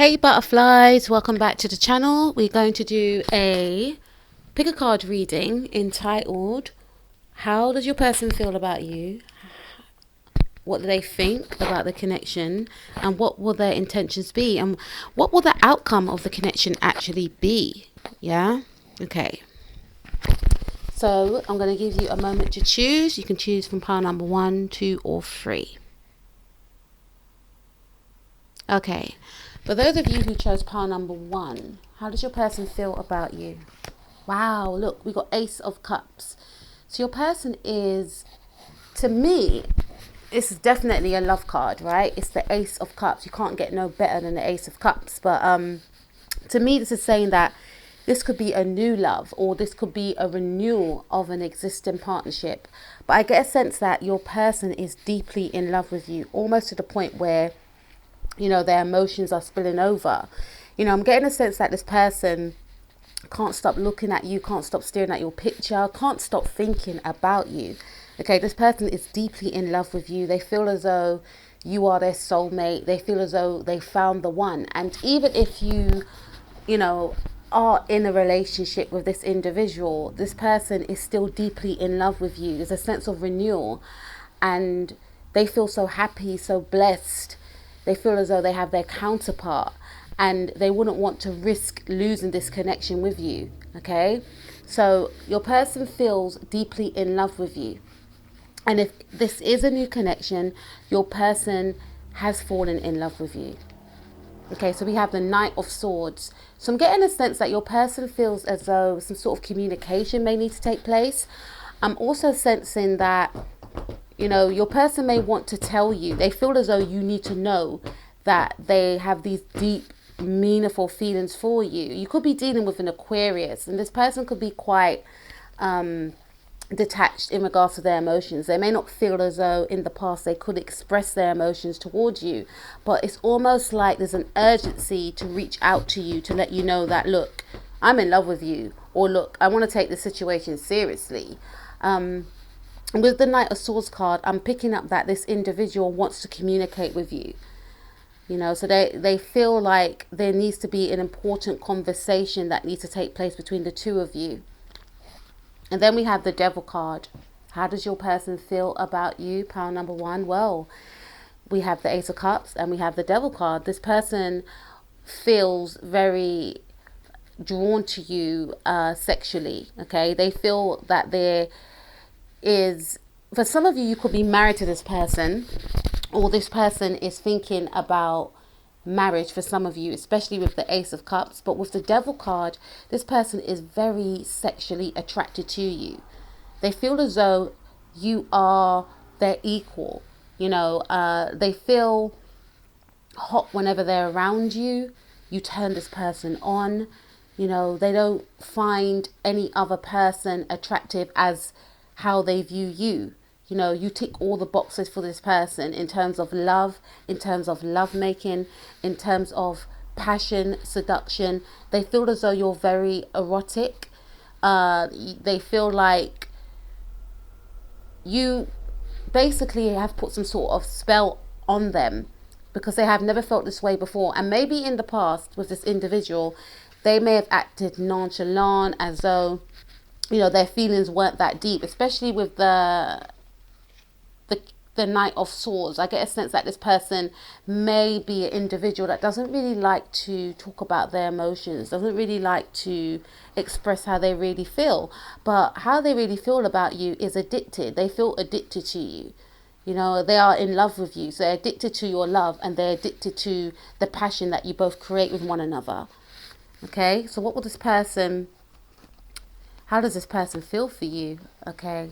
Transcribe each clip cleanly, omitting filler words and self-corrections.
Hey butterflies, welcome back to the channel. We're going to do a pick a card reading entitled How Does Your Person Feel About You? What do they think about the connection? And what will their intentions be? And what will the outcome of the connection actually be? Yeah? Okay. So I'm going to give you a moment to choose. You can choose from pile number 1, 2 or 3. Okay. For those of you who chose pile number 1, how does your person feel about you? Wow, look, we got Ace of Cups. So your person is, to me, this is definitely a love card, right? It's the Ace of Cups. You can't get no better than the Ace of Cups. But to me, this is saying that this could be a new love, or this could be a renewal of an existing partnership. But I get a sense that your person is deeply in love with you, almost to the point where, you know, their emotions are spilling over. You know, I'm getting a sense that this person can't stop looking at you, can't stop staring at your picture, can't stop thinking about you. Okay, this person is deeply in love with you. They feel as though you are their soulmate. They feel as though they found the one. And even if you know, are in a relationship with this individual, this person is still deeply in love with you. There's a sense of renewal, and they feel so happy, so blessed. They feel as though they have their counterpart, and they wouldn't want to risk losing this connection with you. Okay, so your person feels deeply in love with you, and if this is a new connection, your person has fallen in love with you. Okay, so we have the Knight of Swords. So I'm getting a sense that your person feels as though some sort of communication may need to take place. I'm also sensing that, you know, your person may want to tell you. They feel as though you need to know that they have these deep, meaningful feelings for you. You could be dealing with an Aquarius, and this person could be quite detached in regards to their emotions. They may not feel as though in the past they could express their emotions towards you, but it's almost like there's an urgency to reach out to you to let you know that, look, I'm in love with you, or look, I want to take this situation seriously. With the Knight of Swords card, I'm picking up that this individual wants to communicate with you. You know, so they feel like there needs to be an important conversation that needs to take place between the two of you. And then we have the Devil card. How does your person feel about you? Pile number 1. Well, we have the Ace of Cups and we have the Devil card. This person feels very drawn to you sexually. Okay, they feel that there is, for some of you, you could be married to this person, or this person is thinking about marriage for some of you, especially with the Ace of Cups. But with the Devil card, this person is very sexually attracted to you. They feel as though you are their equal. You know, they feel hot whenever they're around you. You turn this person on. You know, they don't find any other person attractive as how they view you. You know, you tick all the boxes for this person in terms of love, in terms of love making, in terms of passion, seduction. They feel as though you're very erotic. They feel like you basically have put some sort of spell on them, because they have never felt this way before. And maybe in the past with this individual, they may have acted nonchalant, as though, you know, their feelings weren't that deep, especially with the Knight of Swords. I get a sense that this person may be an individual that doesn't really like to talk about their emotions, doesn't really like to express how they really feel. But how they really feel about you is addicted. They feel addicted to you. You know, they are in love with you. So they're addicted to your love, and they're addicted to the passion that you both create with one another. Okay, so what will this person, how does this person feel for you? Okay,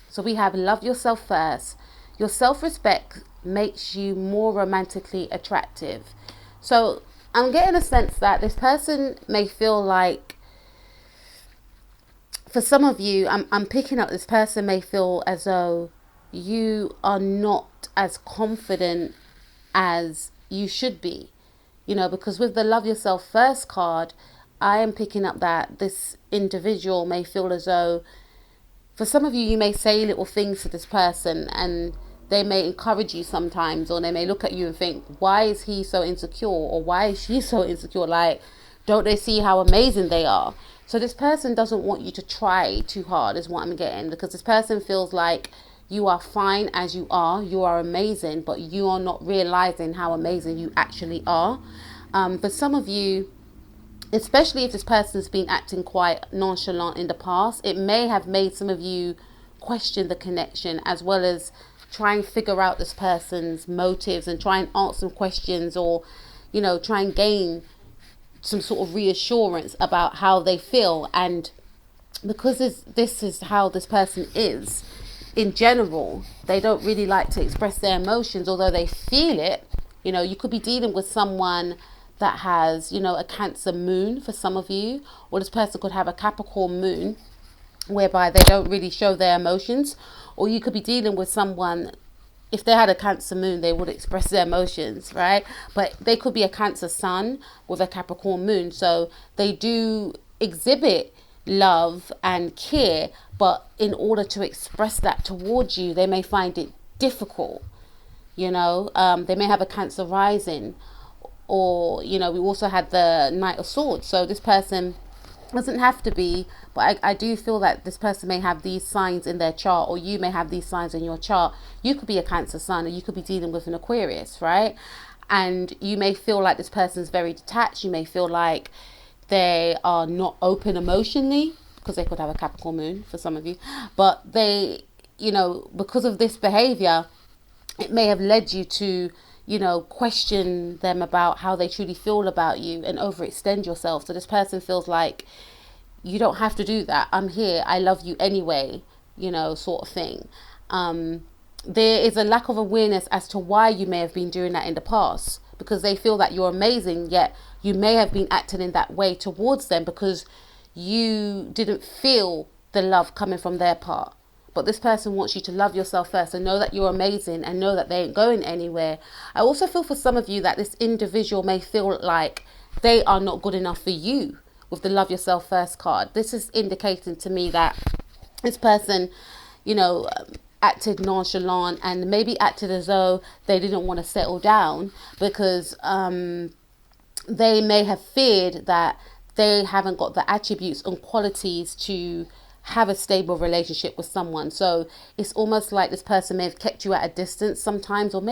so we have love yourself first. Your self-respect makes you more romantically attractive. So I'm getting a sense that this person may feel like, for some of you, I'm picking up this person may feel as though you are not as confident as you should be. You know, because with the Love Yourself First card, I am picking up that this individual may feel as though, for some of you, you may say little things to this person, and they may encourage you sometimes, or they may look at you and think, why is he so insecure, or why is she so insecure? Like, don't they see how amazing they are? So this person doesn't want you to try too hard, is what I'm getting, because this person feels like you are fine as you are amazing, but you are not realizing how amazing you actually are. For some of you, especially if this person's been acting quite nonchalant in the past, it may have made some of you question the connection, as well as try and figure out this person's motives and try and answer some questions, or, you know, try and gain some sort of reassurance about how they feel. And because this is how this person is in general, they don't really like to express their emotions, although they feel it. You know, you could be dealing with someone that has, you know, a Cancer moon for some of you, or this person could have a Capricorn moon whereby they don't really show their emotions. Or you could be dealing with someone, if they had a Cancer moon, they would express their emotions, right? But they could be a Cancer sun with a Capricorn moon, so they do exhibit love and care, but in order to express that towards you, they may find it difficult. You know, they may have a Cancer rising, or, you know, we also had the Knight of Swords. So this person doesn't have to be, but I do feel that this person may have these signs in their chart, or you may have these signs in your chart. You could be a Cancer sun, or you could be dealing with an Aquarius, right? And you may feel like this person is very detached. You may feel like they are not open emotionally, because they could have a Capricorn moon for some of you. But they, you know, because of this behavior, it may have led you to, you know, question them about how they truly feel about you and overextend yourself. So this person feels like, you don't have to do that. I'm here. I love you anyway, you know, sort of thing. There is a lack of awareness as to why you may have been doing that in the past, because they feel that you're amazing, yet you may have been acting in that way towards them because you didn't feel the love coming from their part. But this person wants you to love yourself first and know that you're amazing and know that they ain't going anywhere. I also feel for some of you that this individual may feel like they are not good enough for you with the love yourself first card. This is indicating to me that this person, you know, acted nonchalant and maybe acted as though they didn't want to settle down because they may have feared that they haven't got the attributes and qualities to have a stable relationship with someone. So it's almost like this person may have kept you at a distance sometimes, or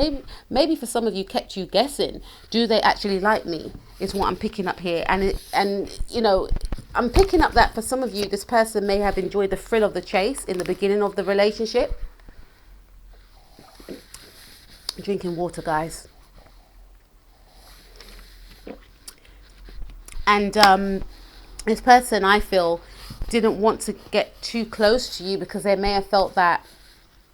maybe for some of you kept you guessing, do they actually like me, is what I'm picking up here. And you know, I'm picking up that for some of you, this person may have enjoyed the thrill of the chase in the beginning of the relationship. I'm drinking water, guys. And this person, I feel, didn't want to get too close to you because they may have felt that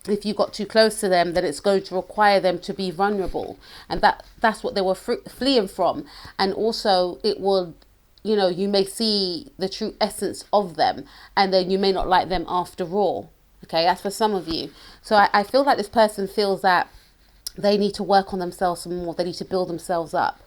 if you got too close to them, then it's going to require them to be vulnerable, and that's what they were fleeing from. And also it will, you know, you may see the true essence of them, and then you may not like them after all. Okay, that's for some of you. So I feel like this person feels that they need to work on themselves some more. They need to build themselves up.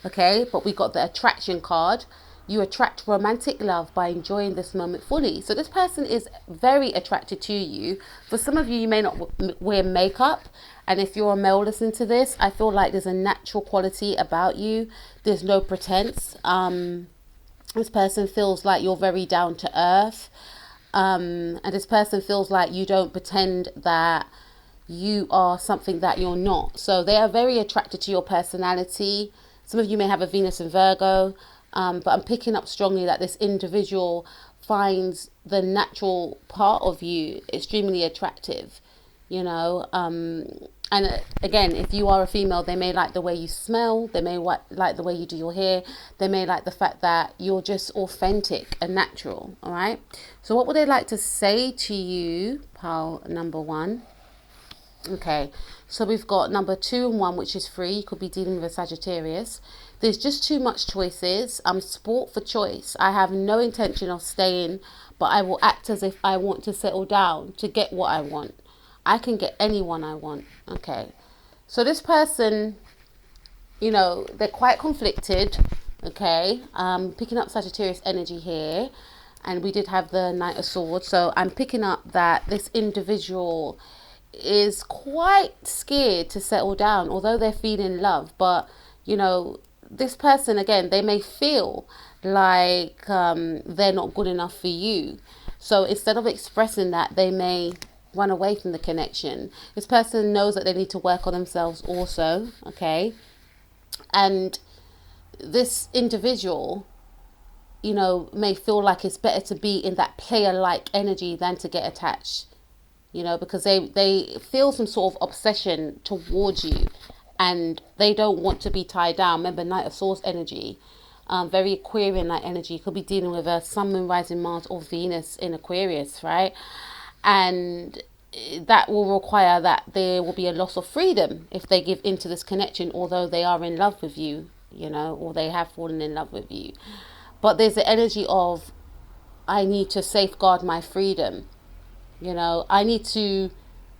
Okay, but we got the attraction card. You attract romantic love by enjoying this moment fully. So this person is very attracted to you. For some of you, you may not wear makeup. And if you're a male listening to this, I feel like there's a natural quality about you. There's no pretense. This person feels like you're very down to earth. And this person feels like you don't pretend that you are something that you're not. So they are very attracted to your personality. Some of you may have a Venus in Virgo. But I'm picking up strongly that this individual finds the natural part of you extremely attractive, you know. And again, if you are a female, they may like the way you smell. They may like the way you do your hair. They may like the fact that you're just authentic and natural. All right. So what would they like to say to you, pile number one? Okay. So we've got number 2 and 1, which is free. You could be dealing with a Sagittarius. There's just too much choices. I'm sport for choice. I have no intention of staying, but I will act as if I want to settle down to get what I want. I can get anyone I want. Okay. So this person, you know, they're quite conflicted. Okay. Picking up Sagittarius energy here. And we did have the Knight of Swords. So I'm picking up that this individual is quite scared to settle down, although they're feeling love. But, you know, this person, again, they may feel like they're not good enough for you. So instead of expressing that, they may run away from the connection. This person knows that they need to work on themselves also, okay? And this individual, you know, may feel like it's better to be in that player-like energy than to get attached, you know, because they feel some sort of obsession towards you and they don't want to be tied down. Remember, Knight of Swords energy, very Aquarian-like energy. Could be dealing with a Sun, Moon, Rising, Mars or Venus in Aquarius, right? And that will require that there will be a loss of freedom if they give into this connection, although they are in love with you, you know, or they have fallen in love with you. But there's the energy of, I need to safeguard my freedom. You know, I need to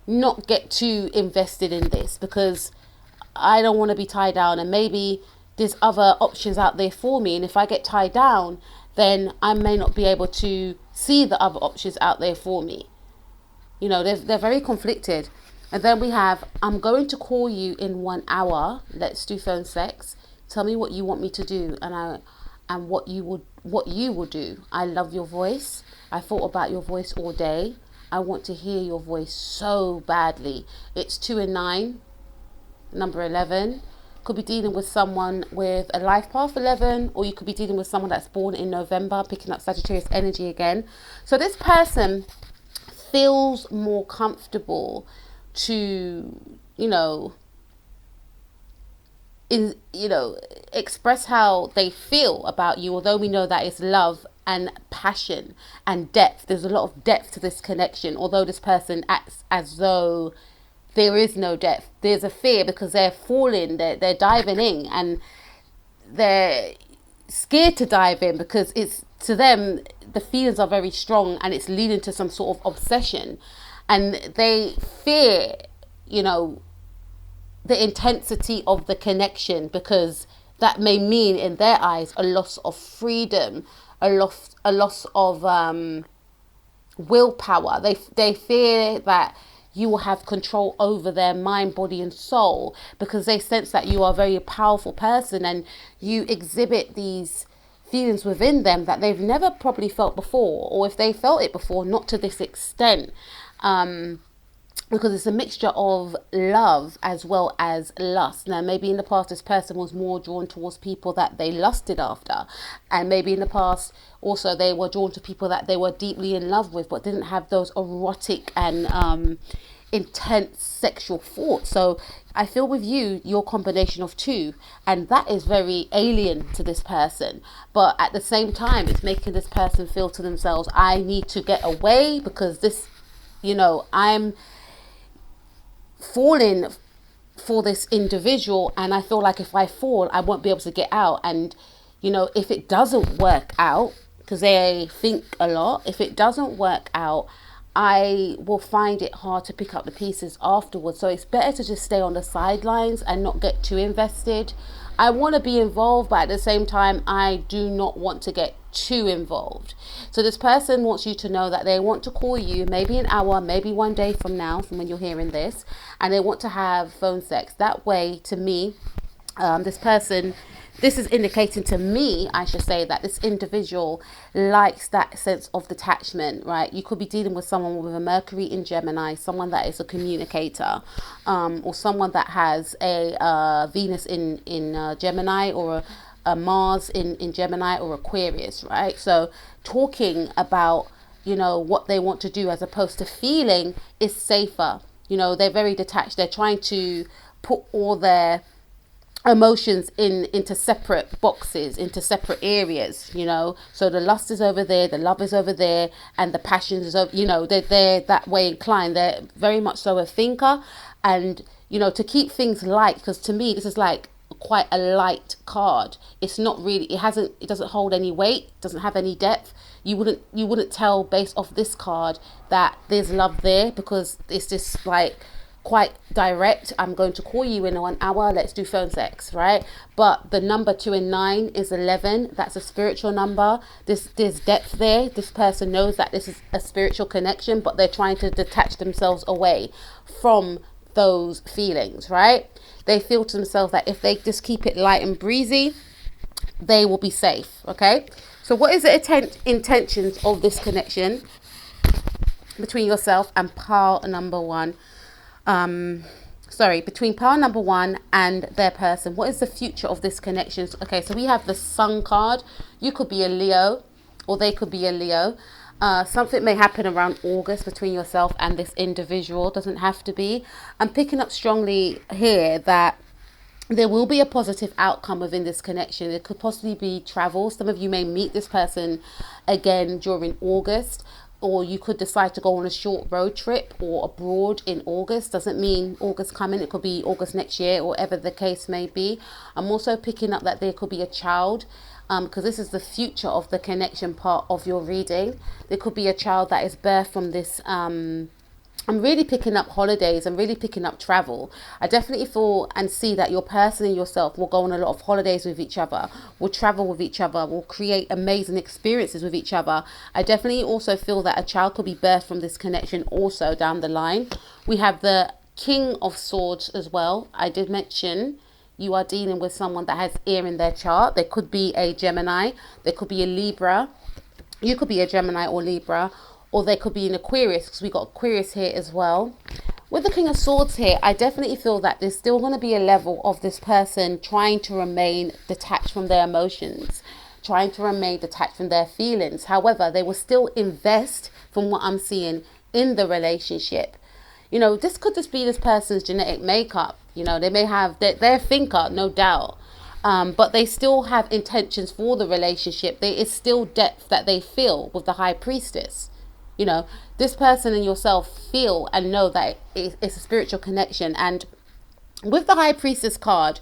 not get too invested in this because I don't want to be tied down, and maybe there's other options out there for me. And if I get tied down, then I may not be able to see the other options out there for me. You know, they're very conflicted. And then we have, I'm going to call you in 1 hour. Let's do phone sex. Tell me what you want me to do, and what you will do. I love your voice. I thought about your voice all day. I want to hear your voice so badly. It's 2 and 9, number 11. Could be dealing with someone with a life path 11, or you could be dealing with someone that's born in November, picking up Sagittarius energy again. So this person feels more comfortable to, express how they feel about you, although we know that it's love and passion and depth. There's a lot of depth to this connection, although this person acts as though there is no depth. There's a fear because they're falling, they're diving in, and they're scared to dive in because it's, to them, the feelings are very strong and it's leading to some sort of obsession, and they fear, the intensity of the connection, because that may mean in their eyes a loss of freedom, a loss of willpower. They fear that you will have control over their mind, body and soul, because they sense that you are a very powerful person and you exhibit these feelings within them that they've never probably felt before, or if they felt it before, not to this extent. Because it's a mixture of love as well as lust. Now, maybe in the past, this person was more drawn towards people that they lusted after. And maybe in the past, also, they were drawn to people that they were deeply in love with, but didn't have those erotic and intense sexual thoughts. So I feel with you, your combination of two, and that is very alien to this person. But at the same time, it's making this person feel to themselves, I need to get away because this, I'm falling for this individual, and I feel like if I fall, I won't be able to get out. And if it doesn't work out, because they think a lot, if it doesn't work out, I will find it hard to pick up the pieces afterwards. So it's better to just stay on the sidelines and not get too invested. I want to be involved, but at the same time, I do not want to get too involved. So this person wants you to know that they want to call you maybe an hour, maybe 1 day from now, from when you're hearing this, and they want to have phone sex. That way, to me, this is indicating to me, I should say, that this individual likes that sense of detachment, right? You could be dealing with someone with a Mercury in Gemini, someone that is a communicator, or someone that has a Venus in Gemini, or a Mars in Gemini or Aquarius, right? So talking about, what they want to do as opposed to feeling is safer. They're very detached. They're trying to put all their emotions into separate boxes, into separate areas, so the lust is over there, the love is over there, and the passion is over, they're that way inclined. They're very much so a thinker, and to keep things light, because to me this is like quite a light card. It's not really, it doesn't hold any weight, doesn't have any depth. You wouldn't tell based off this card that there's love there, because it's just like quite direct. I'm going to call you in 1 hour. Let's do phone sex, right? But the number 2 and 9 is 11. That's a spiritual number. There's depth there. This person knows that this is a spiritual connection, but they're trying to detach themselves away from those feelings, right? They feel to themselves that if they just keep it light and breezy, they will be safe. Okay, so what is the intentions of this connection between yourself and pile number one? Between pile number one and their person. What is the future of this connection? Okay, so we have the Sun card. You could be a Leo, or they could be a Leo. Something may happen around August between yourself and this individual. Doesn't have to be. I'm picking up strongly here that there will be a positive outcome within this connection. It could possibly be travel. Some of you may meet this person again during August, or you could decide to go on a short road trip or abroad in August. Doesn't mean August coming. It could be August next year, or whatever the case may be. I'm also picking up that there could be a child, because this is the future of the connection part of your reading. There could be a child that is birthed from this. I'm really picking up holidays. I'm really picking up travel. I definitely feel and see that your person and yourself will go on a lot of holidays with each other, will travel with each other, will create amazing experiences with each other. I definitely also feel that a child could be birthed from this connection also down the line. We have the King of Swords as well. I did mention you are dealing with someone that has air in their chart. There could be a Gemini. There could be a Libra. You could be a Gemini or Libra. Or they could be an Aquarius, because we got Aquarius here as well. With the King of Swords here, I definitely feel that there's still going to be a level of this person trying to remain detached from their emotions, trying to remain detached from their feelings. However, they will still invest, from what I'm seeing, in the relationship. You know, this could just be this person's genetic makeup. You know, they may have, they're a thinker, no doubt. But they still have intentions for the relationship. There is still depth that they feel with the High Priestess. You know, this person and yourself feel and know that it's a spiritual connection. And with the High Priestess card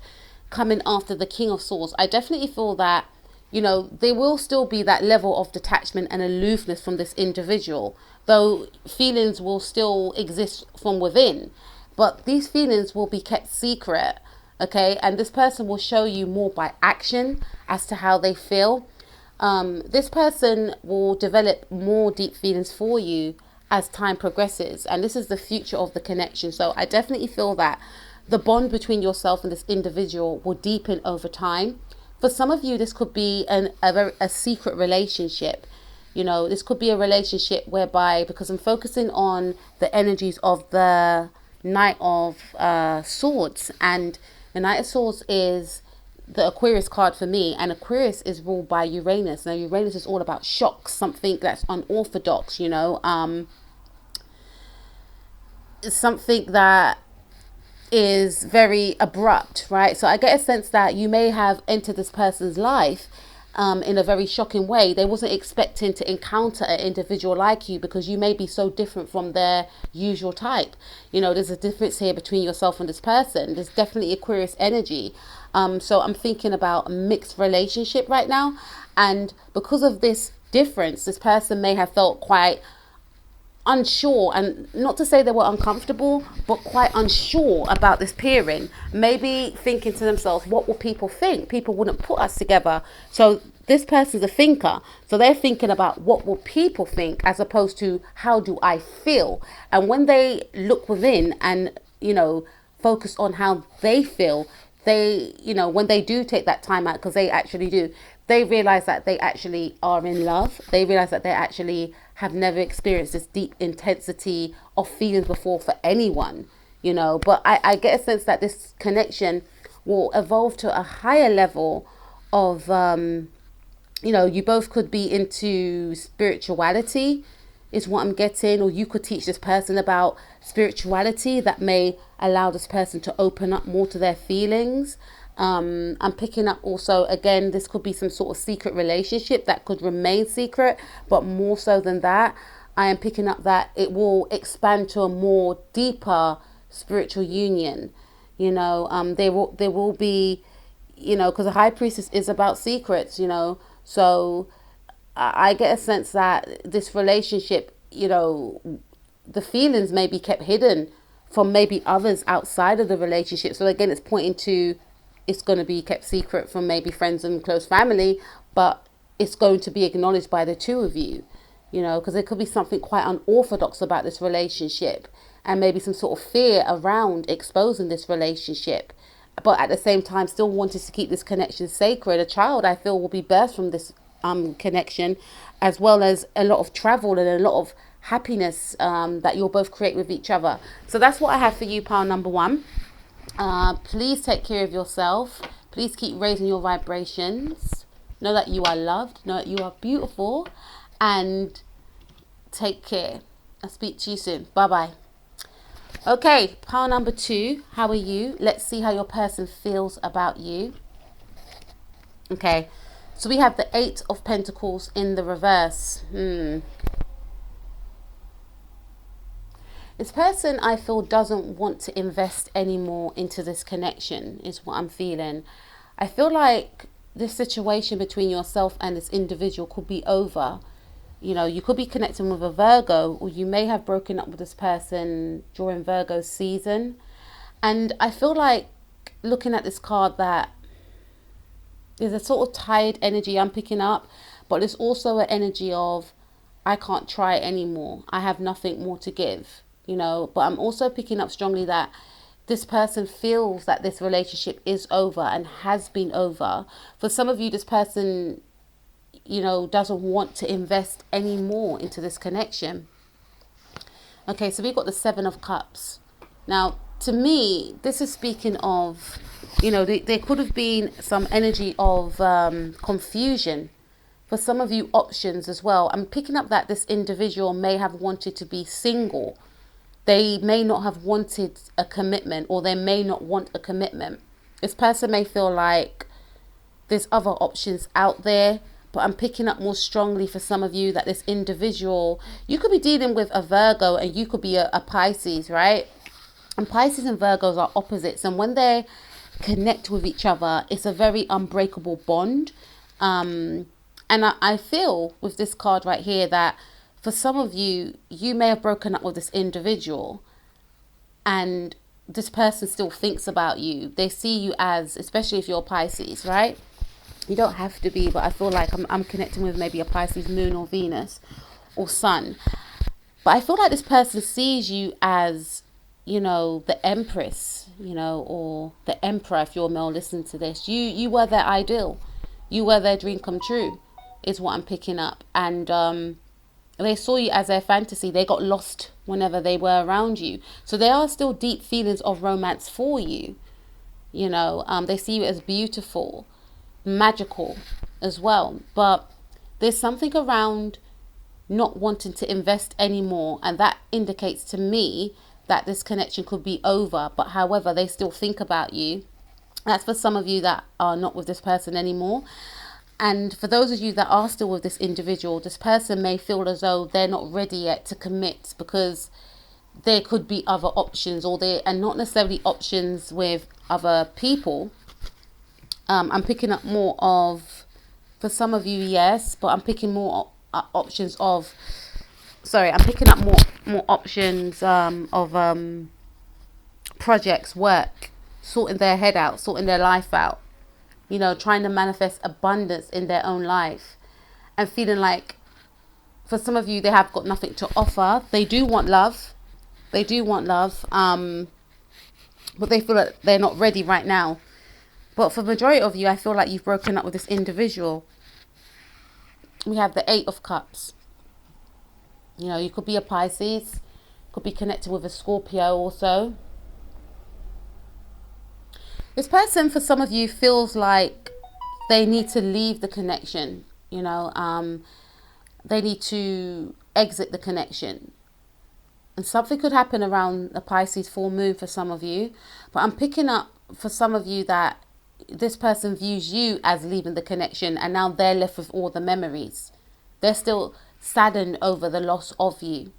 coming after the King of Swords, I definitely feel that, you know, there will still be that level of detachment and aloofness from this individual, though feelings will still exist from within. But these feelings will be kept secret, okay? And this person will show you more by action as to how they feel. This person will develop more deep feelings for you as time progresses, and this is the future of the connection. So I definitely feel that the bond between yourself and this individual will deepen over time. For some of you, this could be a secret relationship. You know, this could be a relationship whereby, because I'm focusing on the energies of the Knight of Swords, and the Knight of Swords is the Aquarius card for me, and Aquarius is ruled by Uranus. Now Uranus is all about shocks, something that's unorthodox, you know, something that is very abrupt, right? So I get a sense that you may have entered this person's life in a very shocking way. They wasn't expecting to encounter an individual like you, because you may be so different from their usual type. You know, there's a difference here between yourself and this person. There's definitely Aquarius energy. So I'm thinking about a mixed relationship right now. And because of this difference, this person may have felt quite unsure, and not to say they were uncomfortable, but quite unsure about this pairing. Maybe thinking to themselves, what will people think? People wouldn't put us together. So this person's a thinker. So they're thinking about what will people think, as opposed to how do I feel? And when they look within and, you know, focus on how they feel, they, you know, when they do take that time out, because they actually do, they realize that they actually are in love. They realize that they actually have never experienced this deep intensity of feelings before for anyone, you know. But I get a sense that this connection will evolve to a higher level of, you know, you both could be into spirituality is what I'm getting, or you could teach this person about spirituality that may allow this person to open up more to their feelings. I'm picking up also, again, this could be some sort of secret relationship that could remain secret, but more so than that, I am picking up that it will expand to a more deeper spiritual union. You know, there will be, you know, because the High Priestess is about secrets, you know, so I get a sense that this relationship, you know, the feelings may be kept hidden from maybe others outside of the relationship. So again, it's pointing to it's going to be kept secret from maybe friends and close family, but it's going to be acknowledged by the two of you, you know, because there could be something quite unorthodox about this relationship and maybe some sort of fear around exposing this relationship. But at the same time, still wanting to keep this connection sacred. A child, I feel, will be birthed from this connection, as well as a lot of travel and a lot of happiness that you'll both create with each other. So that's what I have for you, pile number one. Please take care of yourself. Please keep raising your vibrations. Know that you are loved. Know that you are beautiful. And take care. I'll speak to you soon. Bye-bye. Okay, pile number two. How are you? Let's see how your person feels about you. Okay, so we have the Eight of Pentacles in the reverse. This person, I feel, doesn't want to invest anymore into this connection, is what I'm feeling. I feel like this situation between yourself and this individual could be over. You know, you could be connecting with a Virgo, or you may have broken up with this person during Virgo's season. And I feel like, looking at this card, that there's a sort of tired energy I'm picking up, but there's also an energy of, I can't try anymore. I have nothing more to give, you know. But I'm also picking up strongly that this person feels that this relationship is over and has been over. For some of you, this person, you know, doesn't want to invest any more into this connection. Okay, so we've got the Seven of Cups. Now, to me, this is speaking of, you know, there could have been some energy of confusion. For some of you, options as well. I'm picking up that this individual may have wanted to be single. They may not have wanted a commitment, or they may not want a commitment. This person may feel like there's other options out there. But I'm picking up more strongly for some of you that this individual, you could be dealing with a Virgo and you could be a Pisces, right? And Pisces and Virgos are opposites. And when they connect with each other, it's a very unbreakable bond. And I feel with this card right here that for some of you, you may have broken up with this individual and this person still thinks about you. They see you as, especially if you're Pisces, right? You don't have to be, but I feel like I'm connecting with maybe a Pisces moon or Venus or sun. But I feel like this person sees you as, you know, the Empress, you know, or the Emperor if you're male. Listen to this. You were their ideal. You were their dream come true, is what I'm picking up. And they saw you as their fantasy. They got lost whenever they were around you. So there are still deep feelings of romance for you. You know, they see you as beautiful, magical as well, but there's something around not wanting to invest anymore, and that indicates to me that this connection could be over. But however, they still think about you. That's for some of you that are not with this person anymore. And for those of you that are still with this individual, this person may feel as though they're not ready yet to commit, because there could be other options, or and not necessarily options with other people. I'm picking up more of, for some of you, yes, but I'm picking more options of, I'm picking up more options of projects, work, sorting their head out, sorting their life out, you know, trying to manifest abundance in their own life, and feeling like, for some of you, they have got nothing to offer. They do want love. They do want love, but they feel like they're not ready right now. But for the majority of you, I feel like you've broken up with this individual. We have the Eight of Cups. You know, you could be a Pisces, could be connected with a Scorpio also. This person, for some of you, feels like they need to leave the connection. You know, they need to exit the connection. And something could happen around the Pisces full moon for some of you. But I'm picking up for some of you that this person views you as leaving the connection, and now they're left with all the memories. They're still saddened over the loss of you.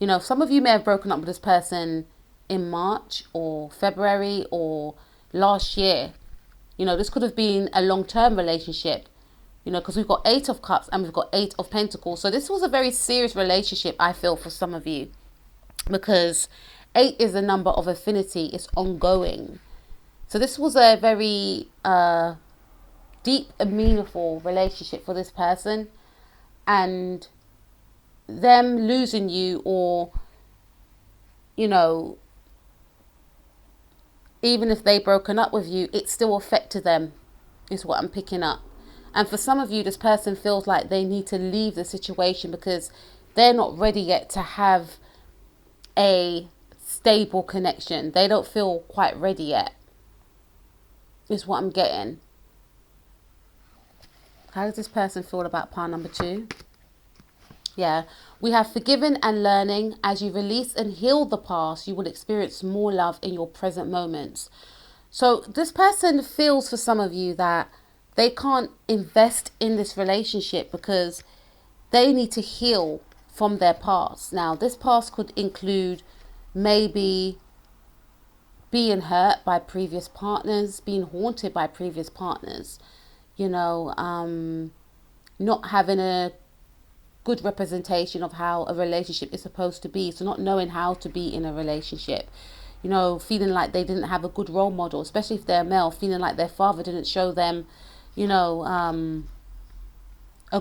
You know, some of you may have broken up with this person in March or February or last year. You know, this could have been a long-term relationship, you know, because we've got Eight of Cups and we've got Eight of Pentacles. So this was a very serious relationship, I feel, for some of you, because 8 is a number of affinity. It's ongoing. So this was a very deep and meaningful relationship for this person, and them losing you, or even if they broken up with you, it still affected them, is what I'm picking up. And for some of you, this person feels like they need to leave the situation because they're not ready yet to have a stable connection. They don't feel quite ready yet, is what I'm getting. How does this person feel about pile number 2? Yeah, we have forgiven and learning. As you release and heal the past, you will experience more love in your present moments. So this person feels, for some of you, that they can't invest in this relationship because they need to heal from their past. Now, this past could include maybe being hurt by previous partners, being haunted by previous partners, not having a good representation of how a relationship is supposed to be. So not knowing how to be in a relationship, feeling like they didn't have a good role model, especially if they're male, feeling like their father didn't show them, a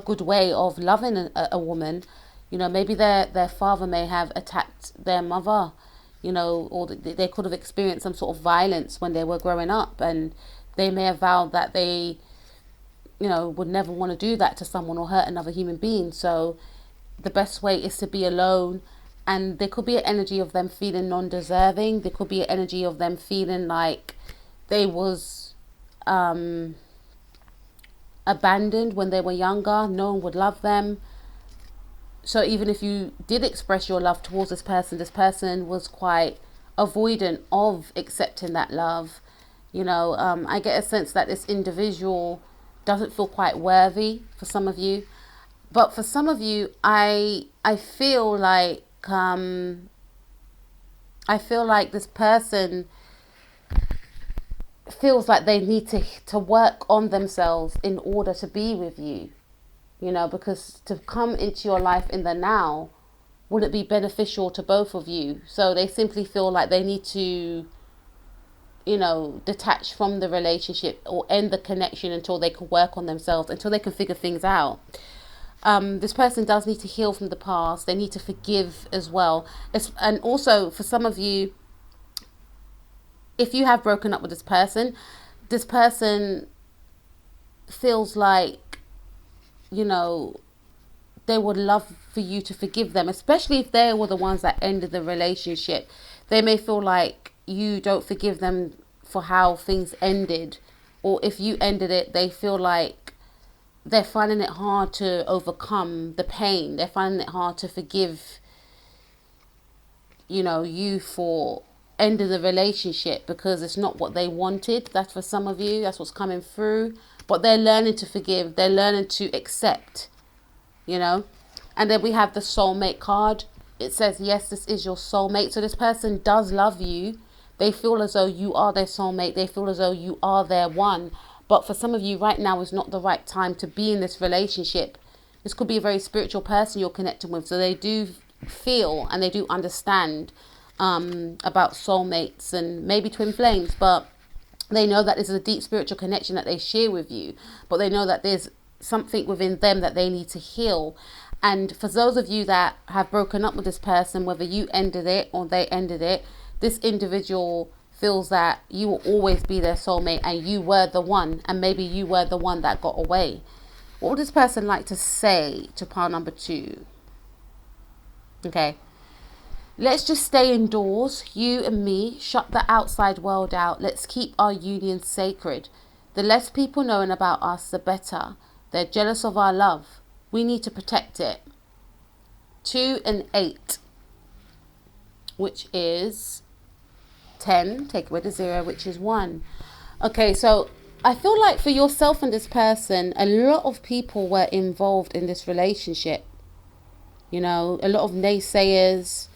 good way of loving a woman. Maybe their father may have attacked their mother, or they could have experienced some sort of violence when they were growing up, and they may have vowed that they would never want to do that to someone or hurt another human being. So the best way is to be alone. And there could be an energy of them feeling non-deserving. There could be an energy of them feeling like they was abandoned when they were younger. No one would love them. So even if you did express your love towards this person was quite avoidant of accepting that love. I get a sense that this individual doesn't feel quite worthy for some of you. But for some of you, I feel like this person feels like they need to work on themselves in order to be with you, because to come into your life in the now wouldn't be beneficial to both of you. So they simply feel like they need to, detach from the relationship or end the connection until they can work on themselves, until they can figure things out. This person does need to heal from the past. They need to forgive as well. And also for some of you, if you have broken up with this person feels like, they would love for you to forgive them, especially if they were the ones that ended the relationship. They may feel like you don't forgive them for how things ended, or if you ended it, they feel like they're finding it hard to overcome the pain. They're finding it hard to forgive, you for ending the relationship because it's not what they wanted. That's for some of you. That's what's coming through. But they're learning to forgive. They're learning to accept, And then we have the soulmate card. It says, yes, this is your soulmate. So this person does love you. They feel as though you are their soulmate. They feel as though you are their one. But for some of you right now is not the right time to be in this relationship. This could be a very spiritual person you're connecting with. So they do feel and they do understand about soulmates and maybe twin flames. But they know that this is a deep spiritual connection that they share with you. But they know that there's something within them that they need to heal. And for those of you that have broken up with this person, whether you ended it or they ended it, this individual feels that you will always be their soulmate and you were the one, and maybe you were the one that got away. What would this person like to say to pile number 2? Okay. Let's just stay indoors, you and me, shut the outside world out. Let's keep our union sacred. The less people knowing about us, the better. They're jealous of our love. We need to protect it. 2 and 8, which is 10. Take away the 0, which is 1. Okay, so I feel like for yourself and this person, a lot of people were involved in this relationship. A lot of naysayers.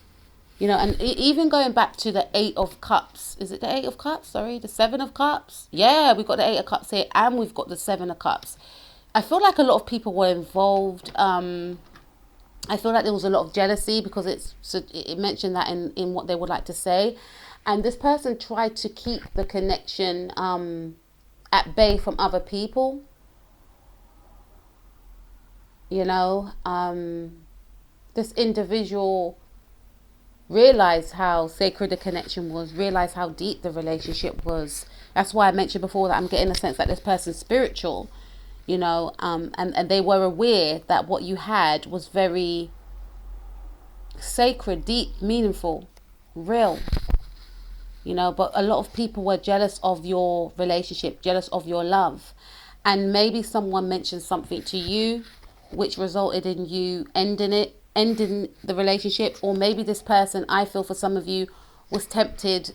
And even going back to the 8 of Cups. Is it the 8 of Cups? Sorry, the 7 of Cups? Yeah, we've got the 8 of Cups here and we've got the 7 of Cups. I feel like a lot of people were involved. I feel like there was a lot of jealousy because it mentioned that in what they would like to say. And this person tried to keep the connection at bay from other people. You know, this individual realized how sacred the connection was, realized how deep the relationship was. That's why I mentioned before that I'm getting a sense that this person's spiritual, you know, and they were aware that what you had was very sacred, deep, meaningful, real, you know, but a lot of people were jealous of your relationship, jealous of your love. And maybe someone mentioned something to you which resulted in you ending the relationship. Or maybe this person, I feel for some of you, was tempted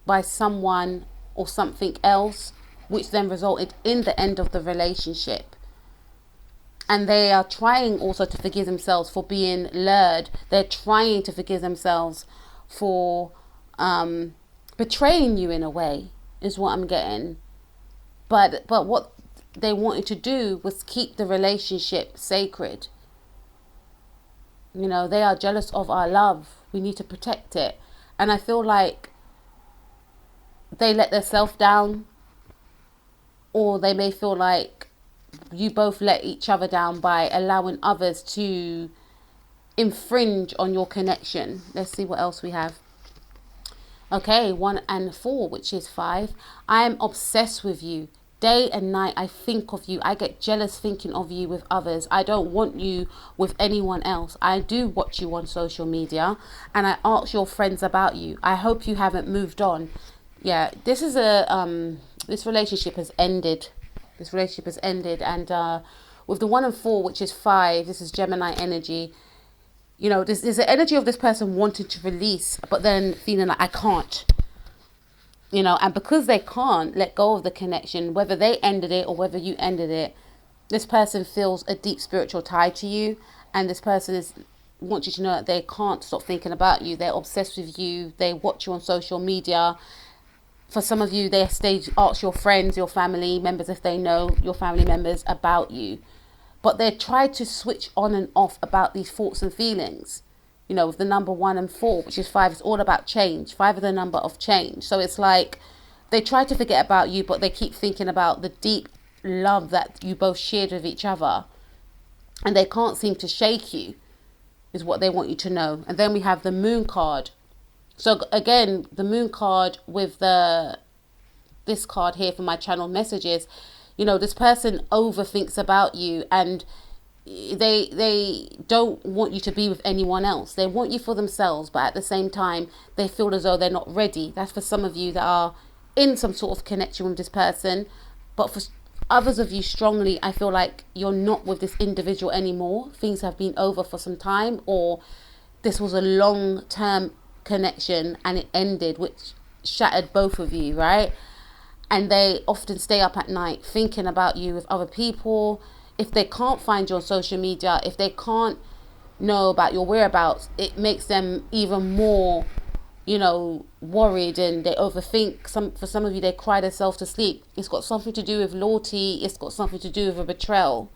by someone or something else, which then resulted in the end of the relationship. And they are trying also to forgive themselves for being lured. They're trying to forgive themselves for betraying you in a way, is what I'm getting. But what they wanted to do was keep the relationship sacred. You know, they are jealous of our love. We need to protect it. And I feel like they let themselves down, or they may feel like you both let each other down by allowing others to infringe on your connection. Let's see what else we have. Okay, 1 and 4, which is 5. I am obsessed with you. Day and night I think of you. I get jealous thinking of you with others. I don't want you with anyone else. I do watch you on social media and I ask your friends about you. I hope you haven't moved on. Yeah, this is this relationship has ended. This relationship has ended. And with the 1 and 4, which is 5, this is Gemini energy. You know, there's the energy of this person wanting to release, but then feeling like I can't. You know, and because they can't let go of the connection, whether they ended it or whether you ended it, this person feels a deep spiritual tie to you. And this person wants you to know that they can't stop thinking about you. They're obsessed with you. They watch you on social media. For some of you, they ask your friends, your family members, if they know your family members, about you. But they try to switch on and off about these thoughts and feelings. You know, with the number 1 and 4, which is 5, it's all about change. 5 is the number of change. So it's like they try to forget about you, but they keep thinking about the deep love that you both shared with each other. And they can't seem to shake you, is what they want you to know. And then we have the Moon card. So again, the Moon card with this card here for my channel messages. You know, this person overthinks about you, and they don't want you to be with anyone else. They want you for themselves, but at the same time they feel as though they're not ready. That's for some of you that are in some sort of connection with this person. But for others of you, strongly, I feel like you're not with this individual anymore. Things have been over for some time, or this was a long-term connection and it ended, which shattered both of you, right? And they often stay up at night thinking about you with other people. If they can't find you on social media, if they can't know about your whereabouts, it makes them even more, you know, worried, and they overthink. For some of you, they cry themselves to sleep. It's got something to do with loyalty. It's got something to do with a betrayal.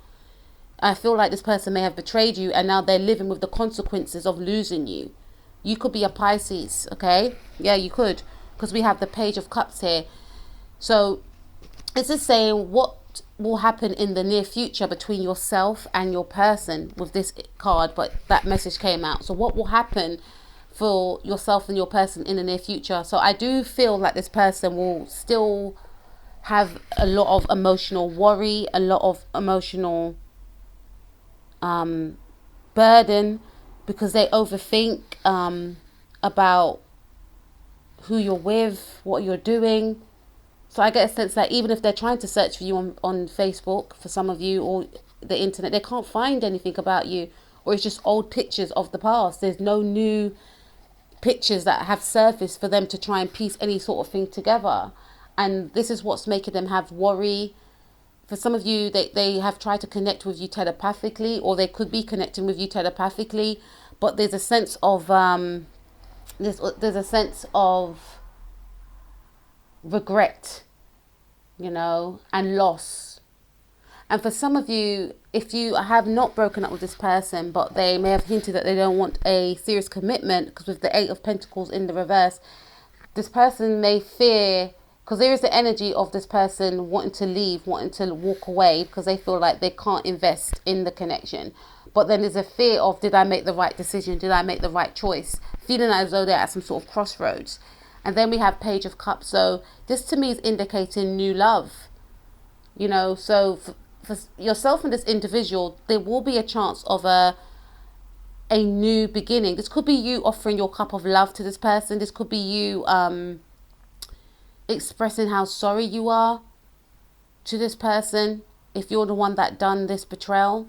I feel like this person may have betrayed you, and now they're living with the consequences of losing you. You could be a Pisces, okay? Yeah, you could, because we have the Page of Cups here. So this is saying what will happen in the near future between yourself and your person with this card, but that message came out. So what will happen for yourself and your person in the near future? So I do feel like this person will still have a lot of emotional worry, a lot of emotional burden, because they overthink about who you're with, what you're doing. So I get a sense that even if they're trying to search for you on Facebook, for some of you, or the internet, they can't find anything about you, or it's just old pictures of the past. There's no new pictures that have surfaced for them to try and piece any sort of thing together. And this is what's making them have worry. For some of you, they have tried to connect with you telepathically, or they could be connecting with you telepathically, but there's a sense of there's a sense of regret, you know, and loss. And for some of you, if you have not broken up with this person, but they may have hinted that they don't want a serious commitment, because with the Eight of Pentacles in the reverse, this person may fear, because there is the energy of this person wanting to leave, wanting to walk away, because they feel like they can't invest in the connection. But then there's a fear of, did I make the right decision? Did I make the right choice? Feeling as though they're at some sort of crossroads. And then we have Page of Cups. So this to me is indicating new love. You know, so for yourself and this individual, there will be a chance of a new beginning. This could be you offering your cup of love to this person. This could be you expressing how sorry you are to this person if you're the one that done this betrayal,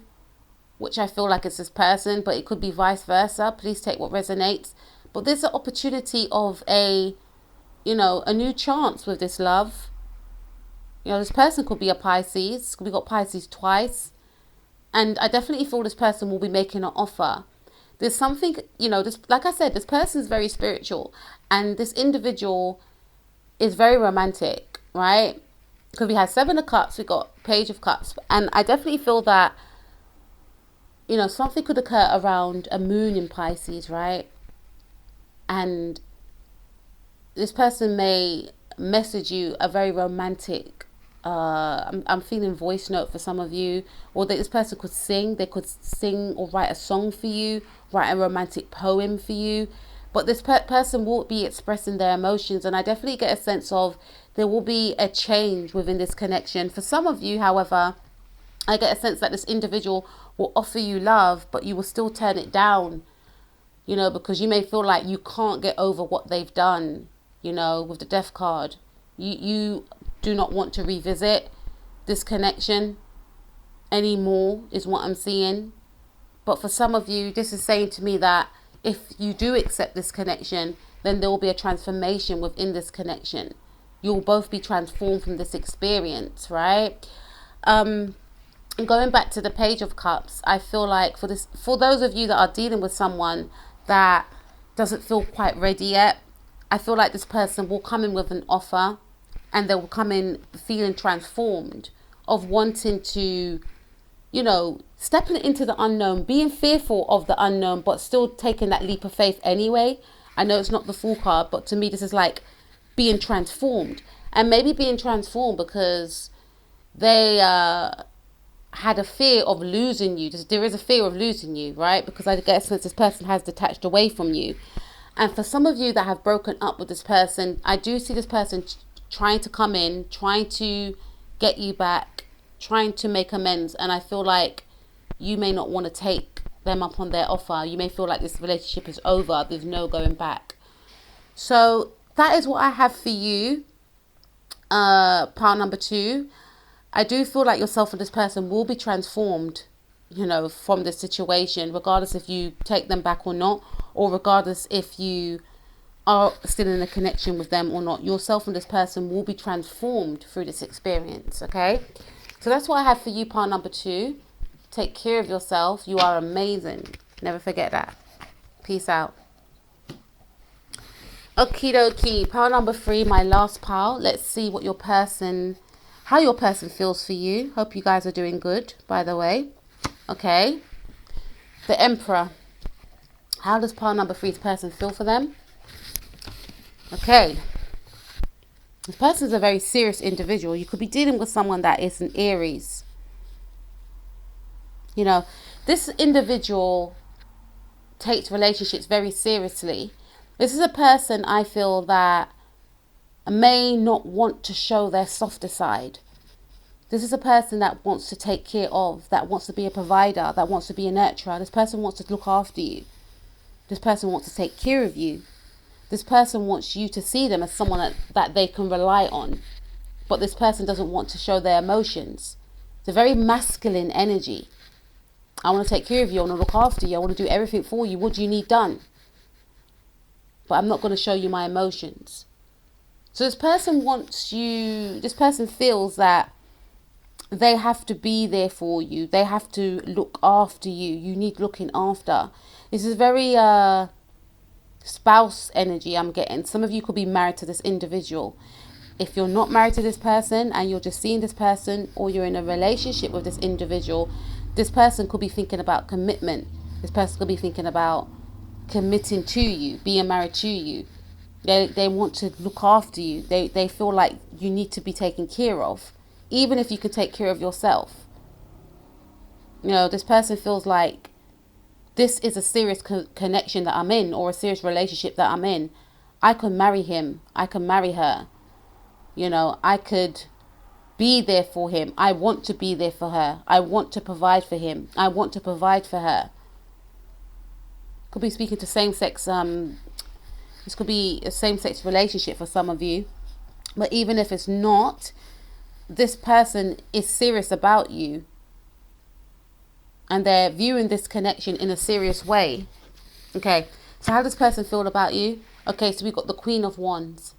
which I feel like it's this person, but it could be vice versa. Please take what resonates. But there's an opportunity of a new chance with this love. You know, this person could be a Pisces. We got Pisces twice. And I definitely feel this person will be making an offer. There's something, this, like I said, this person is very spiritual. And this individual is very romantic, right? Because we had Seven of Cups, we got Page of Cups. And I definitely feel that, something could occur around a moon in Pisces, right? And this person may message you a very romantic, I'm feeling voice note for some of you, or that this person could sing. They could sing or write a song for you, write a romantic poem for you. But this person will be expressing their emotions, and I definitely get a sense of there will be a change within this connection. For some of you, however, I get a sense that this individual will offer you love, but you will still turn it down, because you may feel like you can't get over what they've done, with the Death card. You do not want to revisit this connection anymore, is what I'm seeing. But for some of you, this is saying to me that if you do accept this connection, then there will be a transformation within this connection. You'll both be transformed from this experience, right? And going back to the Page of Cups, I feel like for those of you that are dealing with someone that doesn't feel quite ready yet, I feel like this person will come in with an offer, and they will come in feeling transformed, of wanting to, stepping into the unknown, being fearful of the unknown, but still taking that leap of faith anyway. I know it's not the full card, but to me, this is like being transformed. And maybe being transformed because they had a fear of losing you. There is a fear of losing you, right? Because I guess since this person has detached away from you. And for some of you that have broken up with this person, I do see this person trying to come in, trying to get you back, trying to make amends. And I feel like you may not want to take them up on their offer. You may feel like this relationship is over. There's no going back. So that is what I have for you. Pile number 2. I do feel like yourself and this person will be transformed, from this situation, regardless if you take them back or not, or regardless if you are still in a connection with them or not. Yourself and this person will be transformed through this experience, okay? So that's what I have for you, pile number 2. Take care of yourself. You are amazing. Never forget that. Peace out. Okie dokie. Pile number 3, my last pile. Let's see what how your person feels for you. Hope you guys are doing good, by the way. Okay. The Emperor. How does pile number 3's person feel for them? Okay. This person is a very serious individual. You could be dealing with someone that is an Aries. This individual takes relationships very seriously. This is a person I feel that may not want to show their softer side. This is a person that wants to take care of, that wants to be a provider, that wants to be a nurturer. This person wants to look after you. This person wants to take care of you. This person wants you to see them as someone that they can rely on. But this person doesn't want to show their emotions. It's a very masculine energy. I want to take care of you. I want to look after you. I want to do everything for you. What do you need done? But I'm not going to show you my emotions. So this person feels that they have to be there for you. They have to look after you. You need looking after. This is very spouse energy I'm getting. Some of you could be married to this individual. if you're not married to this person and you're just seeing this person, or you're in a relationship with this individual, this person could be thinking about commitment. This person could be thinking about committing to you, being married to you. They want to look after you. They feel like you need to be taken care of, even if you can take care of yourself. You know, this person feels like this is a serious connection that I'm in, or a serious relationship that I'm in. I can marry him. I can marry her. You know, I could be there for him. I want to be there for her. I want to provide for him. I want to provide for her. Could be speaking to same-sex. This could be a same-sex relationship for some of you. But even if it's not, this person is serious about you. And they're viewing this connection in a serious way. Okay, so how does this person feel about you? Okay, so we've got the Queen of Wands.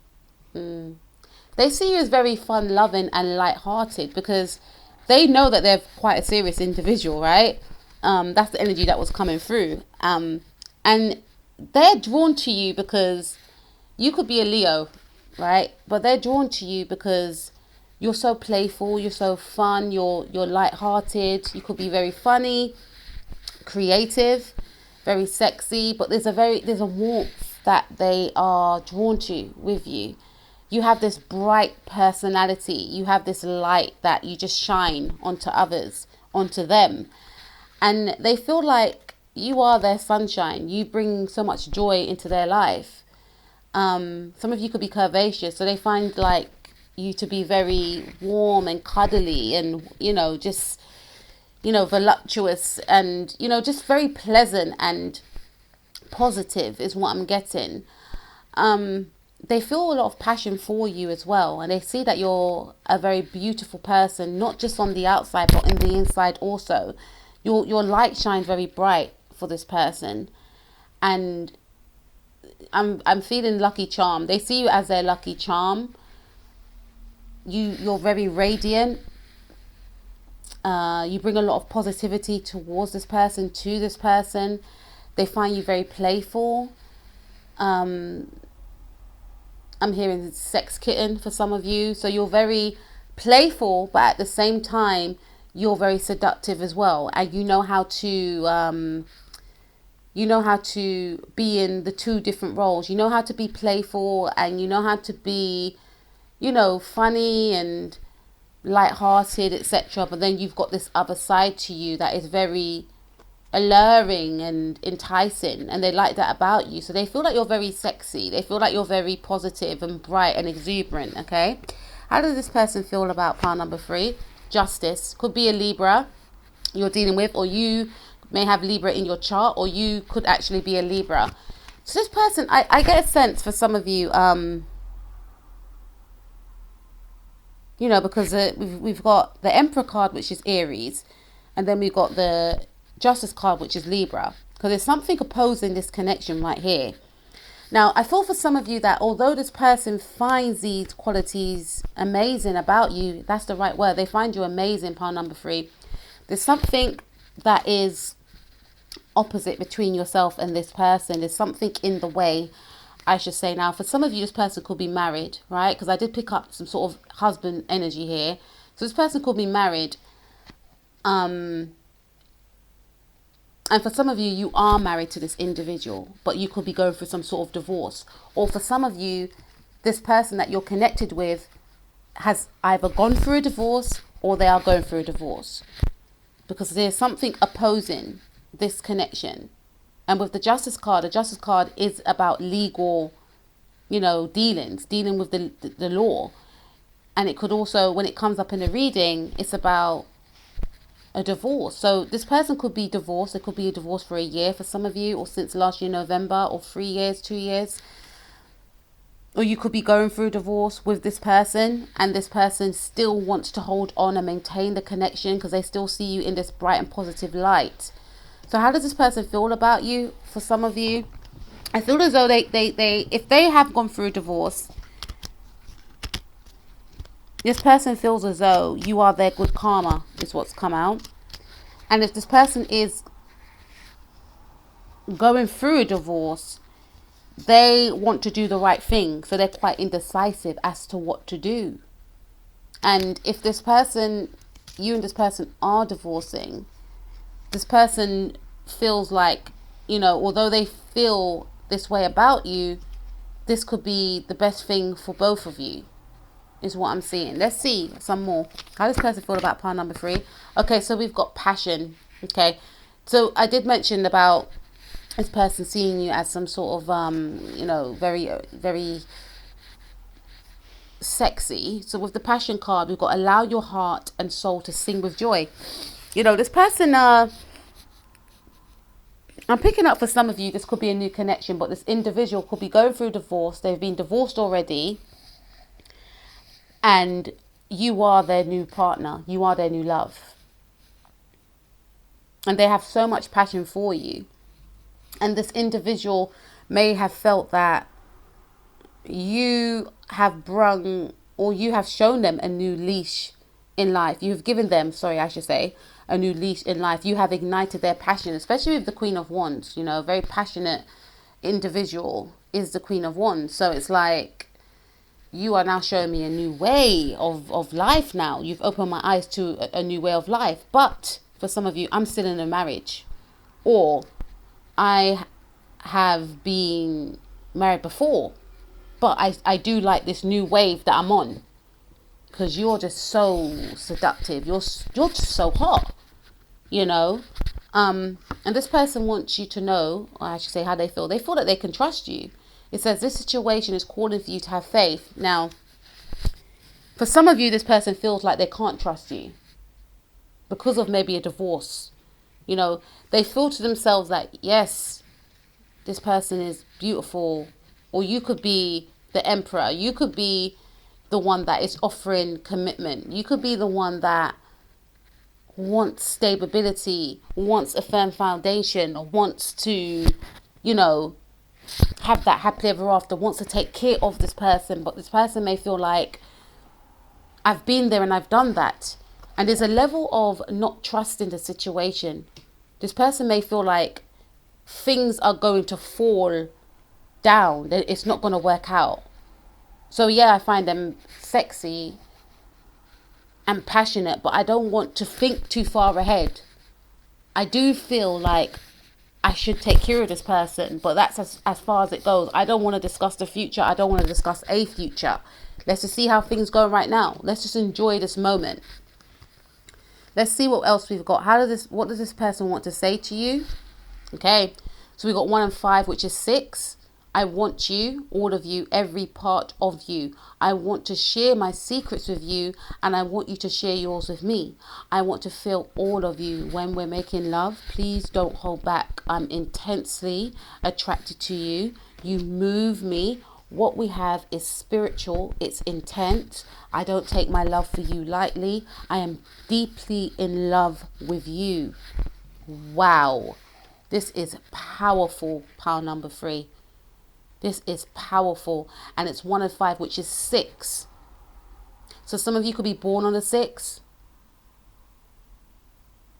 They see you as very fun, loving and light-hearted, because they know that they're quite a serious individual, right? That's the energy that was coming through. And they're drawn to you because you could be a Leo, right? But they're drawn to you because you're so playful, you're so fun, you're light-hearted. You could be very funny, creative, very sexy, but there's a warmth that they are drawn to with you. You have this bright personality. You have this light that you just shine onto others, onto them. And they feel like you are their sunshine. You bring so much joy into their life. Some of you could be curvaceous, so they find like you to be very warm and cuddly and, you know, just, you know, voluptuous and, you know, just very pleasant and positive is what I'm getting. They feel a lot of passion for you as well, and they see that you're a very beautiful person, not just on the outside but in the inside also. Your light shines very bright for this person, and I'm feeling lucky charm. They see you as their lucky charm. You're very radiant. You bring a lot of positivity towards this person, to this person. They find you very playful. I'm hearing sex kitten for some of you. So you're very playful, but at the same time, you're very seductive as well. And you know how to be in the two different roles. You know how to be playful, and you know how to be, you know, funny and light-hearted, etc. But then you've got this other side to you that is very alluring and enticing, and they like that about you. So they feel like you're very sexy. They feel like you're very positive and bright and exuberant. Okay, how does this person feel about pile number 3? Justice. Could be a Libra you're dealing with, or you may have Libra in your chart, or you could actually be a Libra. So this person, I get a sense for some of you, you know, because we've got the Emperor card, which is Aries, and then we've got the Justice card, which is Libra, because there's something opposing this connection right here. Now, I feel for some of you that although this person finds these qualities amazing about you, that's the right word, they find you amazing, pile number 3, there's something that is opposite between yourself and this person. There's something in the way, I should say. Now, for some of you, this person could be married, right? Because I did pick up some sort of husband energy here. So this person could be married. And for some of you, you are married to this individual, but you could be going through some sort of divorce. Or for some of you, this person that you're connected with has either gone through a divorce or they are going through a divorce. Because there's something opposing this connection. And with the Justice card is about legal, you know, dealing with the law. And it could also, when it comes up in the reading, it's about a divorce. So this person could be divorced. It could be a divorce for a year for some of you, or since last year November, or 3 years, 2 years. Or you could be going through a divorce with this person, and this person still wants to hold on and maintain the connection because they still see you in this bright and positive light. So how does this person feel about you? For some of you, I feel as though they if they have gone through a divorce, this person feels as though you are their good karma, is what's come out. And if this person is going through a divorce, they want to do the right thing, so they're quite indecisive as to what to do. And if this person, you and this person are divorcing, this person feels like, you know, although they feel this way about you, this could be the best thing for both of you, is what I'm seeing. Let's see some more. How does this person feel about pile number 3? Okay, so we've got passion. Okay, so I did mention about this person seeing you as some sort of, you know, very, very sexy. So with the passion card, we've got allow your heart and soul to sing with joy. You know, this person, I'm picking up for some of you, this could be a new connection, but this individual could be going through divorce. They've been divorced already, and you are their new partner. You are their new love. And they have so much passion for you. And this individual may have felt that you have brung, or you have shown them a new leash in life. You've given them, sorry, I should say, a new leash in life. You have ignited their passion, especially with the Queen of Wands. You know, a very passionate individual is the Queen of Wands. So it's like, you are now showing me a new way of life now. You've opened my eyes to a new way of life. But for some of you, I'm still in a marriage, or I have been married before, but I do like this new wave that I'm on, because you're just so seductive. You're just so hot, you know. And this person wants you to know, or I should say how they feel. They feel that they can trust you. It says this situation is calling for you to have faith. Now, for some of you, this person feels like they can't trust you because of maybe a divorce. You know, they feel to themselves that, yes, this person is beautiful, or you could be the emperor. You could be the one that is offering commitment. You could be the one that wants stability, wants a firm foundation, wants to, you know, have that happily ever after, wants to take care of this person. But this person may feel like, I've been there and I've done that. And there's a level of not trusting the situation. This person may feel like things are going to fall down, that it's not going to work out. So yeah, I find them sexy and passionate, but I don't want to think too far ahead. I do feel like I should take care of this person, but that's as far as it goes. I don't want to discuss the future. I don't want to discuss a future. Let's just see how things go right now. Let's just enjoy this moment. Let's see what else we've got. What does this person want to say to you? Okay, so we got 1 and 5, which is 6. I want you, all of you, every part of you. I want to share my secrets with you, and I want you to share yours with me. I want to feel all of you when we're making love. Please don't hold back. I'm intensely attracted to you. You move me. What we have is spiritual. It's intense. I don't take my love for you lightly. I am deeply in love with you. Wow. This is powerful, pile number 3. This is powerful. And it's 1 and 5, which is 6. So some of you could be born on a 6.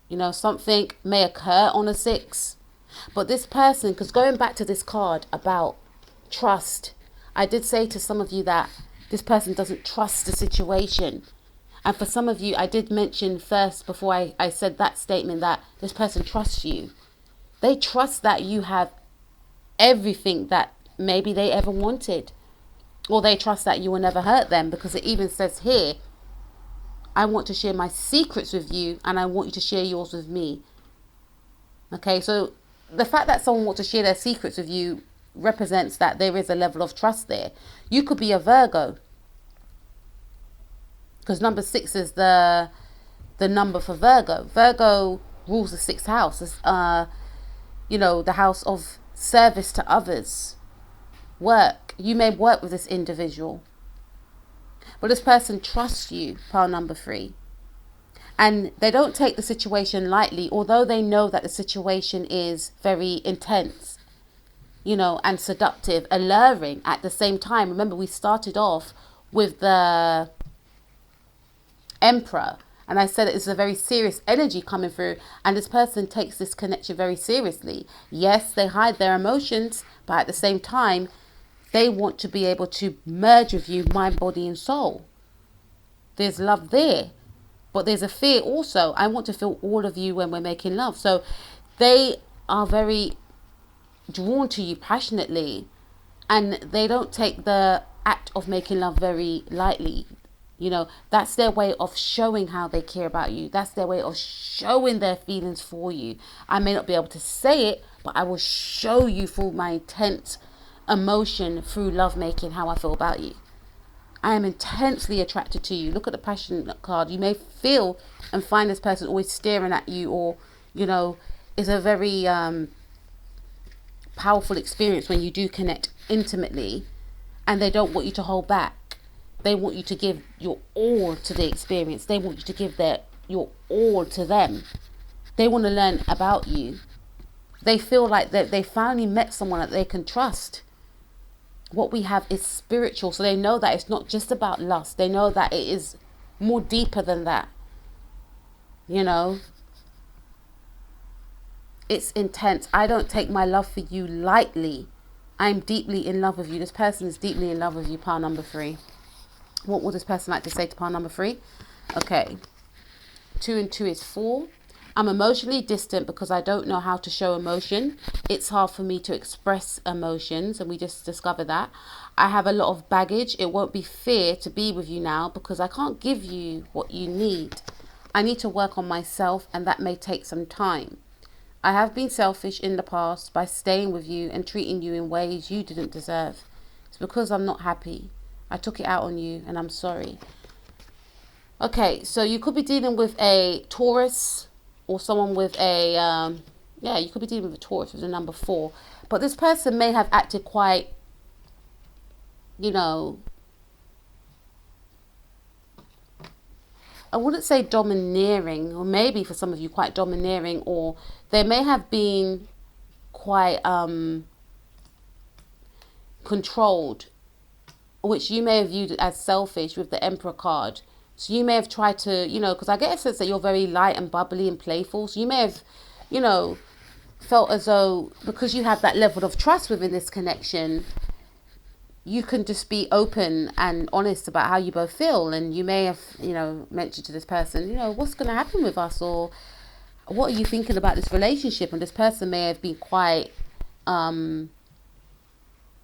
You know, something may occur on a 6. But this person, because going back to this card about trust, I did say to some of you that this person doesn't trust the situation. And for some of you, I did mention first, before I said that statement, that this person trusts you. They trust that you have everything that maybe they ever wanted. Or they trust that you will never hurt them, because it even says here, I want to share my secrets with you, and I want you to share yours with me. Okay, so the fact that someone wants to share their secrets with you represents that there is a level of trust there. You could be a Virgo, because number 6 is the number for Virgo. Virgo rules the 6th house. It's, you know, the house of service to others. Work. You may work with this individual, but this person trusts you, pile number 3. And they don't take the situation lightly, although they know that the situation is very intense, you know, and seductive, alluring at the same time. Remember, we started off with the Emperor, And I said it's a very serious energy coming through, and this person takes this connection very seriously. Yes, they hide their emotions, but at the same time, they want to be able to merge with you, mind, body, and soul. There's love there, but there's a fear also. I want to feel all of you when we're making love. So they are very drawn to you passionately, and they don't take the act of making love very lightly. You know, that's their way of showing how they care about you. That's their way of showing their feelings for you. I may not be able to say it, but I will show you through my intense emotion, through love making, how I feel about you. I am intensely attracted to you. Look at the passion card. You may feel and find this person always staring at you, or, you know, it's a very powerful experience when you do connect intimately, and they don't want you to hold back. They want you to give your all to the experience. They want you to give your all to them. They want to learn about you. They feel like that they finally met someone that they can trust. What we have is spiritual, so they know that it's not just about lust. They know that it is more deeper than that. You know, it's intense. I don't take my love for you lightly. I'm deeply in love with you. This person is deeply in love with you. Pile number 3. What would this person like to say to pile number 3? Okay, 2 and 2 is 4. I'm emotionally distant because I don't know how to show emotion. It's hard for me to express emotions, and we just discovered that. I have a lot of baggage. It won't be fair to be with you now because I can't give you what you need. I need to work on myself, and that may take some time. I have been selfish in the past by staying with you and treating you in ways you didn't deserve. It's because I'm not happy. I took it out on you, and I'm sorry. Okay, so you could be dealing with a Taurus, or someone with a, you could be dealing with a Taurus with the number 4. But this person may have acted quite, you know, I wouldn't say domineering, or maybe for some of you quite domineering, or they may have been quite controlled, which you may have viewed as selfish with the Emperor card. So you may have tried to, you know, because I get a sense that you're very light and bubbly and playful. So you may have, you know, felt as though because you have that level of trust within this connection, you can just be open and honest about how you both feel. And you may have, you know, mentioned to this person, you know, what's going to happen with us, or what are you thinking about this relationship? And this person may have been quite,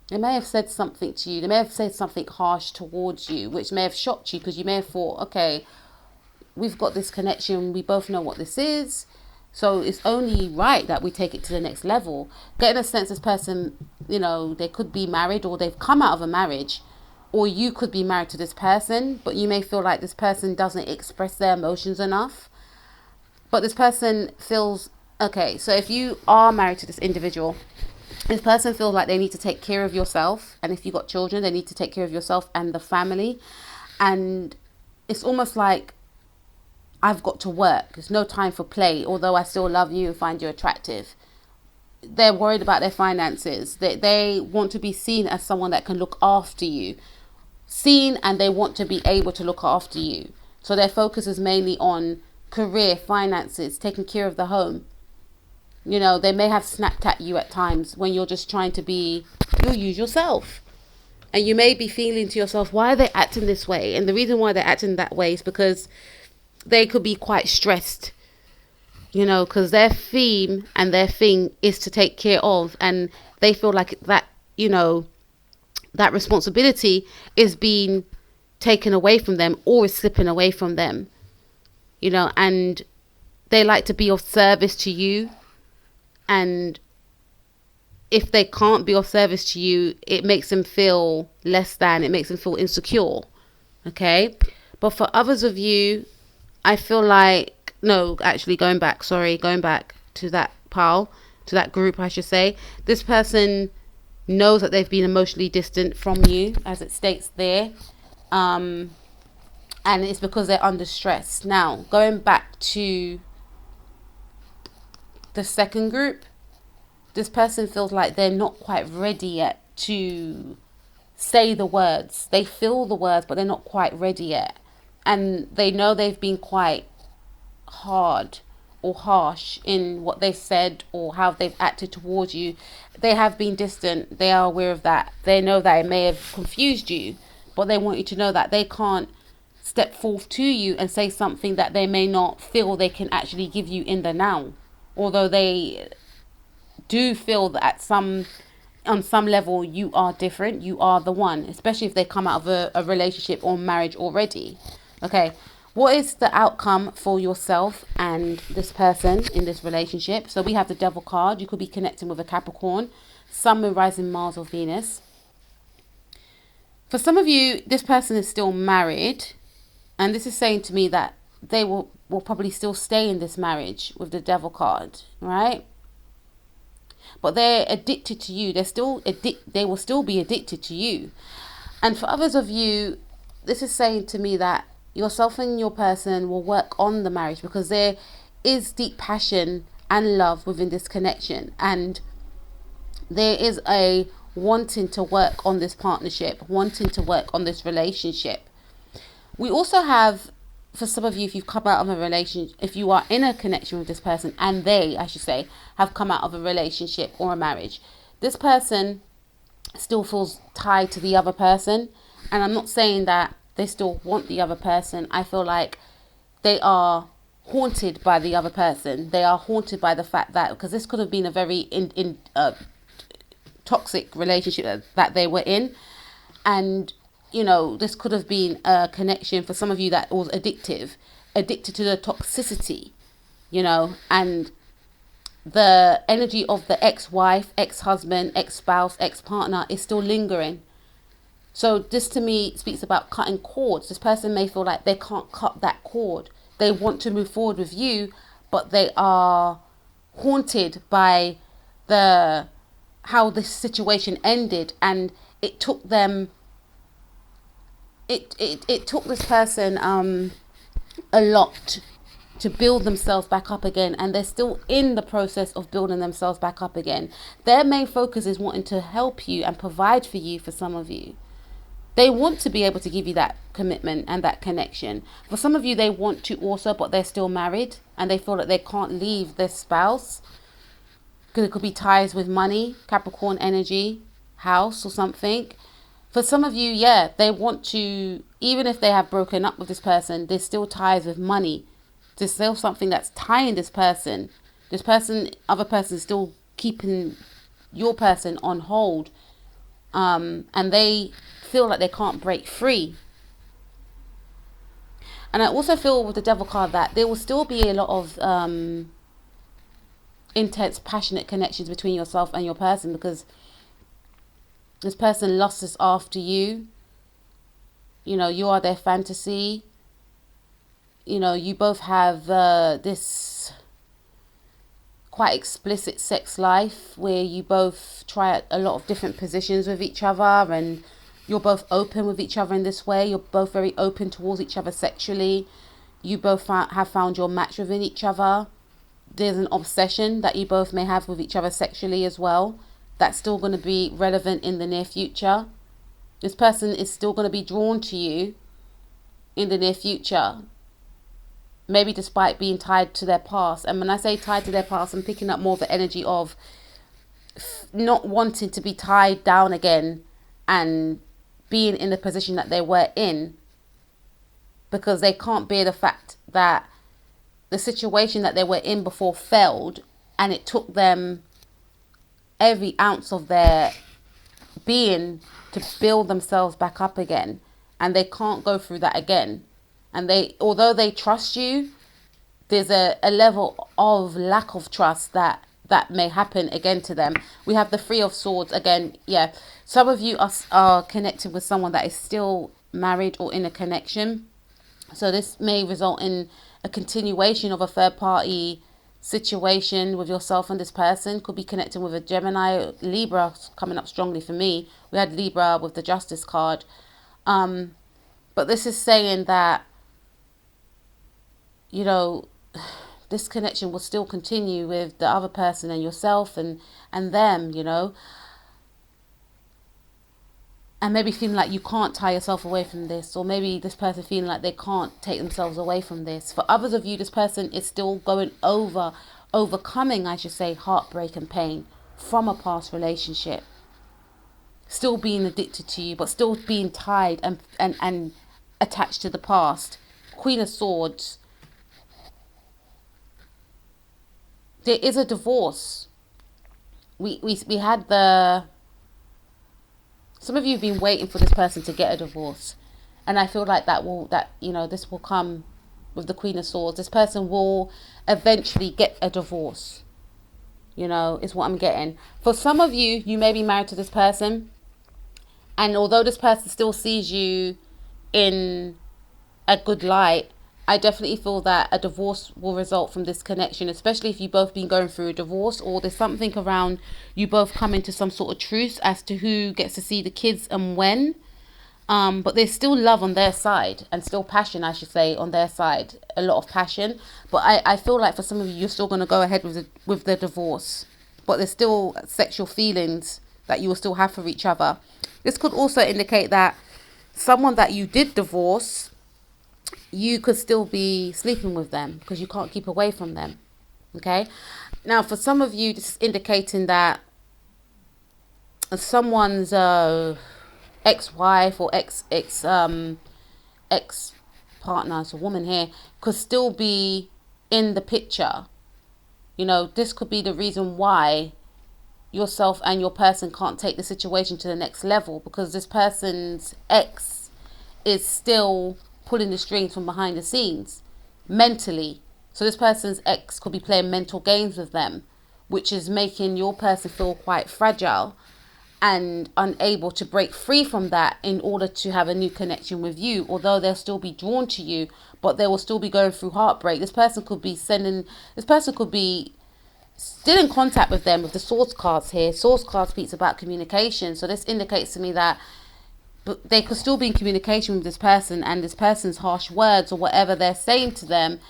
they may have said something to you. They may have said something harsh towards you, which may have shocked you because you may have thought, okay, we've got this connection. We both know what this is. So it's only right that we take it to the next level. Getting a sense this person, you know, they could be married, or they've come out of a marriage, or you could be married to this person, but you may feel like this person doesn't express their emotions enough. But this person feels, okay, so if you are married to this individual, this person feels like they need to take care of yourself. And if you've got children, they need to take care of yourself and the family. And it's almost like, I've got to work. There's no time for play, although I still love you and find you attractive. They're worried about their finances. They want to be seen as someone that can look after you. Seen, and they want to be able to look after you. So their focus is mainly on career, finances, taking care of the home. You know, they may have snapped at you at times when you're just trying to be your usual self. And you may be feeling to yourself, why are they acting this way? And the reason why they're acting that way is because they could be quite stressed, you know, because their theme and their thing is to take care of. And they feel like that, you know, that responsibility is being taken away from them, or is slipping away from them, you know, and they like to be of service to you. And if they can't be of service to you, it makes them feel less than, it makes them feel insecure. Okay. But for others of you, I feel like, no, actually going back to that pile, to that group, I should say, this person knows that they've been emotionally distant from you, as it states there. And it's because they're under stress. Now, going back to the second group, this person feels like they're not quite ready yet to say the words. They feel the words, but they're not quite ready yet. And they know they've been quite hard or harsh in what they've said or how they've acted towards you. They have been distant. They are aware of that. They know that it may have confused you, but they want you to know that they can't step forth to you and say something that they may not feel they can actually give you in the now. Although they do feel that on some level you are different, you are the one, especially if they come out of a relationship or marriage already. Okay, what is the outcome for yourself and this person in this relationship? So we have the Devil card. You could be connecting with a Capricorn, Sun, Moon, Rising, Mars or Venus. For some of you, this person is still married, and this is saying to me that they will probably still stay in this marriage with the Devil card, right? But they're addicted to you. They will still be addicted to you. And for others of you, this is saying to me that yourself and your person will work on the marriage, because there is deep passion and love within this connection, and there is a wanting to work on this partnership, wanting to work on this relationship. We also have, for some of you, if you've come out of a relationship, if you are in a connection with this person and they, I should say, have come out of a relationship or a marriage, this person still feels tied to the other person. And I'm not saying that they still want the other person. I feel like they are haunted by the other person. They are haunted by the fact that, because this could have been a very toxic relationship that they were in, and this could have been a connection for some of you that was addicted to the toxicity, and the energy of the ex-wife, ex-husband, ex-spouse, ex-partner is still lingering. So this to me speaks about cutting cords. This person may feel like they can't cut that cord. They want to move forward with you, but they are haunted by how this situation ended, and it took them. It took this person a lot to build themselves back up again, and they're still in the process of building themselves back up again. Their main focus is wanting to help you and provide for you. For some of you, they want to be able to give you that commitment and that connection. For some of you, they want to also, but they're still married and they feel that they can't leave their spouse, because it could be ties with money, Capricorn energy, house or something. For some of you, yeah, they want to, even if they have broken up with this person, there's still ties with money. There's still something that's tying this person. Other person is still keeping your person on hold. And they feel like they can't break free. And I also feel with the Devil card that there will still be a lot of intense, passionate connections between yourself and your person, because this person lusts after you. You are their fantasy. You both have this quite explicit sex life where you both try a lot of different positions with each other, and you're both open with each other in this way. You're both very open towards each other sexually. You both have found your match within each other. There's an obsession that you both may have with each other sexually as well. That's still going to be relevant in the near future. This person is still going to be drawn to you in the near future, maybe despite being tied to their past. And when I say tied to their past, I'm picking up more of the energy of not wanting to be tied down again and being in the position that they were in, because they can't bear the fact that the situation that they were in before failed, and it took them every ounce of their being to build themselves back up again, and they can't go through that again. And although they trust you, there's a level of lack of trust that may happen again to them. We have the Three of Swords again. Yeah, some of you are connected with someone that is still married or in a connection, so this may result in a continuation of a third party situation with yourself and this person. Could be connecting with a Gemini. Libra coming up strongly for me. We had Libra with the Justice card, but this is saying that this connection will still continue with the other person and yourself and them, and maybe feeling like you can't tie yourself away from this, or maybe this person feeling like they can't take themselves away from this. For others of you, this person is still overcoming, I should say, heartbreak and pain from a past relationship, still being addicted to you, but still being tied and attached to the past. Queen of Swords. There is a divorce. We had the... Some of you have been waiting for this person to get a divorce. And I feel like this will come with the Queen of Swords. This person will eventually get a divorce. Is what I'm getting. For some of you, you may be married to this person. And although this person still sees you in a good light, I definitely feel that a divorce will result from this connection, especially if you've both been going through a divorce, or there's something around you both coming to some sort of truce as to who gets to see the kids and when. But there's still love on their side, and still passion, I should say, on their side. A lot of passion. But I feel like for some of you, you're still going to go ahead with the divorce. But there's still sexual feelings that you will still have for each other. This could also indicate that someone that you did divorce, you could still be sleeping with them because you can't keep away from them. Okay. Now, for some of you, this is indicating that someone's ex-wife or ex-partner, so woman here, could still be in the picture. This could be the reason why yourself and your person can't take the situation to the next level, because this person's ex is still pulling the strings from behind the scenes mentally. So this person's ex could be playing mental games with them, which is making your person feel quite fragile and unable to break free from that in order to have a new connection with you. Although they'll still be drawn to you, but they will still be going through heartbreak. This person could be still in contact with them with the Swords cards here. Swords card speaks about communication. So this indicates to me that they could still be in communication with this person, and this person's harsh words or whatever they're saying to them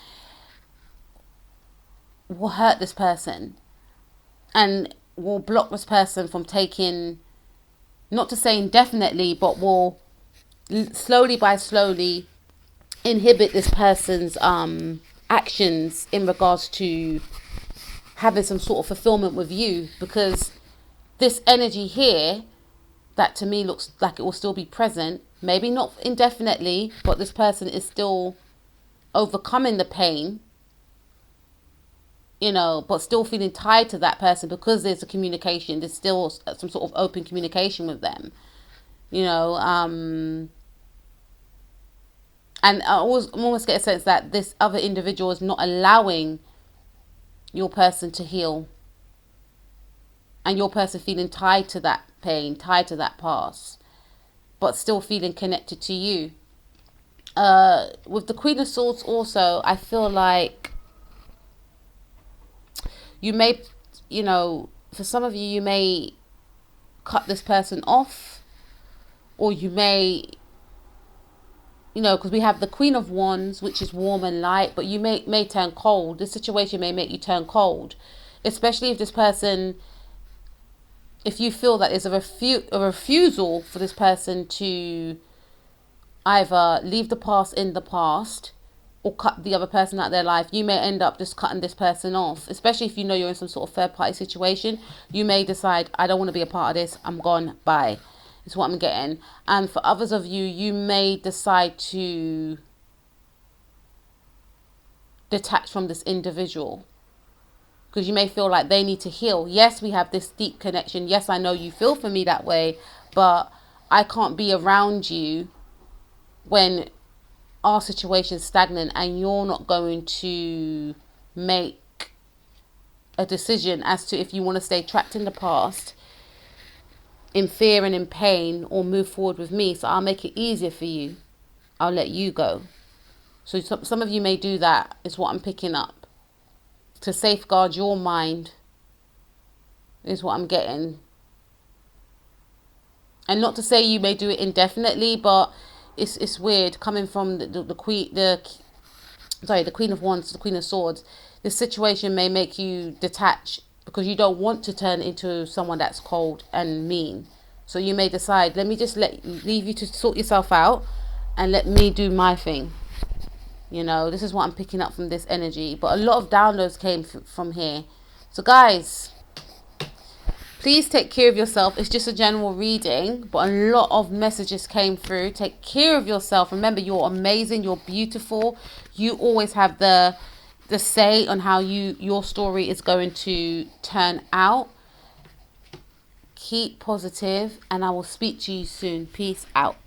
will hurt this person and will block this person from taking, not to say indefinitely, but will slowly inhibit this person's actions in regards to having some sort of fulfillment with you, because this energy here, that to me looks like it will still be present, maybe not indefinitely, but this person is still overcoming the pain, but still feeling tied to that person because there's a communication, there's still some sort of open communication with them, and I'm almost get a sense that this other individual is not allowing your person to heal, and your person feeling tied to that pain, tied to that past, but still feeling connected to you. With the Queen of Swords also, I feel like you may, for some of you, you may cut this person off, or you may, because we have the Queen of Wands, which is warm and light, but you may turn cold. This situation may make you turn cold, especially if this person, if you feel that there's a refusal for this person to either leave the past in the past or cut the other person out of their life, you may end up just cutting this person off. Especially if you're in some sort of third party situation, you may decide, I don't want to be a part of this, I'm gone, bye. Is what I'm getting. And for others of you, you may decide to detach from this individual because you may feel like they need to heal. Yes, we have this deep connection. Yes, I know you feel for me that way, but I can't be around you when our situation is stagnant and you're not going to make a decision as to if you want to stay trapped in the past, in fear and in pain, or move forward with me. So I'll make it easier for you. I'll let you go. So some of you may do that, is what I'm picking up. To safeguard your mind is what I'm getting. And not to say you may do it indefinitely, but it's weird coming from the Queen of Wands, the Queen of Swords. This situation may make you detach because you don't want to turn into someone that's cold and mean. So you may decide, let me just leave you to sort yourself out and let me do my thing. You know, this is what I'm picking up from this energy. But a lot of downloads came from here. So guys, please take care of yourself. It's just a general reading, but a lot of messages came through. Take care of yourself. Remember, you're amazing. You're beautiful. You always have the say on how your story is going to turn out. Keep positive, and I will speak to you soon. Peace out.